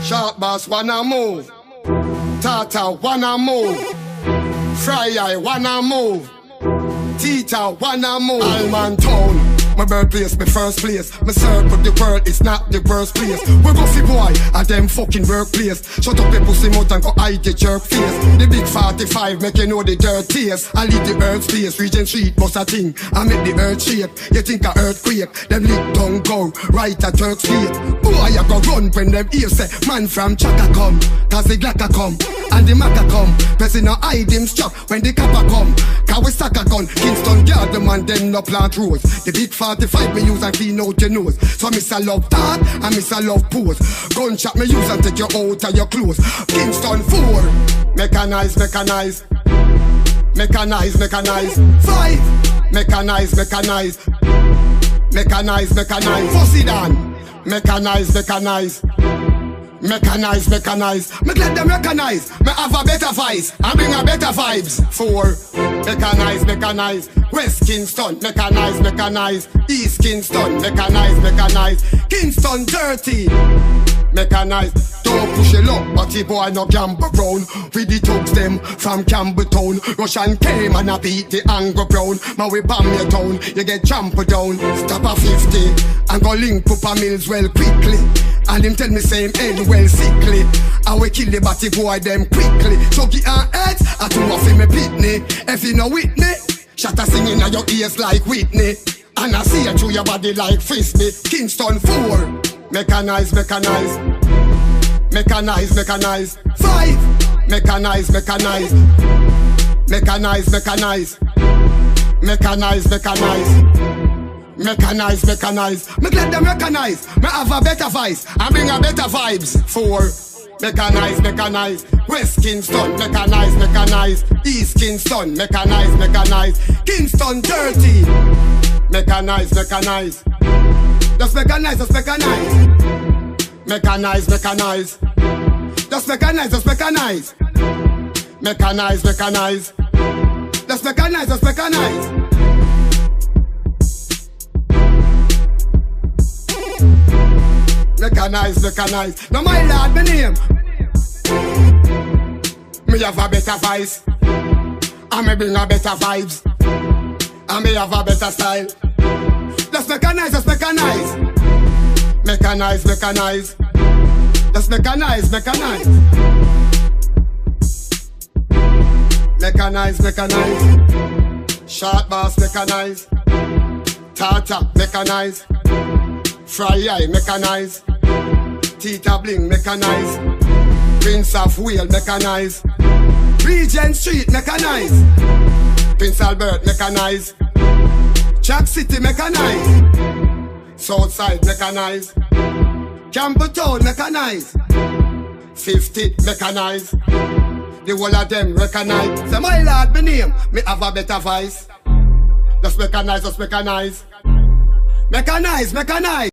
Shark boss wanna move, Tata wanna move, Fry Eye wanna move, Tita wanna move. Alman Town, my birthplace, my first place. My circle the world, it's not the worst place. We go fi boy at them fucking workplace. Shut up your pussy mouth and go hide the jerk face. The big 45 make you know the dirt taste. I leave the earth space, region street bust a thing. I make the earth shake, you think a earthquake. Them lick tongue go, right at Turk's feet. Boy I go run when them ears say man from Chaka come. Cause the Glacka come, and the Maca come. Person no hide him strap when the Kappa come. Cause we stack a gun, Kingston guard the man them no plant rose. The big 45 me use and clean out your nose. So miss a love talk and miss a love pose. Gunshot me use and take you out of your clothes. Kingston 4, mechanize, mechanize, mechanize, mechanize. 5, mechanize, mechanize, mechanize, mechanize. Pussy down, mechanize, mechanize, mechanize, mechanize. Me let them recognize. Me have a better voice and bring a better vibes. 4, mechanize, mechanize. West Kingston, mechanize, mechanize. East Kingston, mechanize, mechanize. Kingston 30, mechanize. Don't push it up, but the boy no gamble round. With the thugs them from Campbelltown. Russian came and I beat the Anglo Brown. Man we bomb your town, you get trampled down. Stop at 50 and go link Papa Mills well quickly. And him tell me same end well sickly. I will kill the batty boy them quickly. Chucky and heads, I two of him a pitney. If you no with me, shut a singing at your ears like Whitney. And I see it through your body like Frisbee. Kingston 4, mechanize, mechanize, mechanize, mechanize. 5, mechanize, mechanize, mechanize, mechanize, mechanize, mechanize, mechanize, mechanize. Me let them recognize. Me have a better voice and bring a better vibes. 4, mechanize, mechanize. West Kingston, mechanize, mechanize. East Kingston, mechanize, mechanize. Kingston 30, mechanize, mechanize. Just mechanize, just mechanize. Mechanize, mechanize. Just mechanize, just mechanize. Mechanize, mechanize. Just mechanize, just mechanize. Mechanize, mechanize. Now Mylawd my name. Me have a better voice and me bring a better vibes. And me have a better style. Just mechanize, just mechanize. Mechanize, mechanize. Just mechanize, mechanize. Mechanize, mechanize. Short boss, mechanize. Tata, mechanize. Fry Eye, mechanize. Tita Bling, mechanize. Prince of Wheel, mechanize. Regent Street, mechanize. Prince Albert, mechanize. Jack City, mechanize. Southside, mechanize. Campbelltown, mechanize. 50, mechanize. The whole of them recognize. Say Mylawd my name, me have a better voice. Just mechanize, just mechanize. Mechanize, mechanize.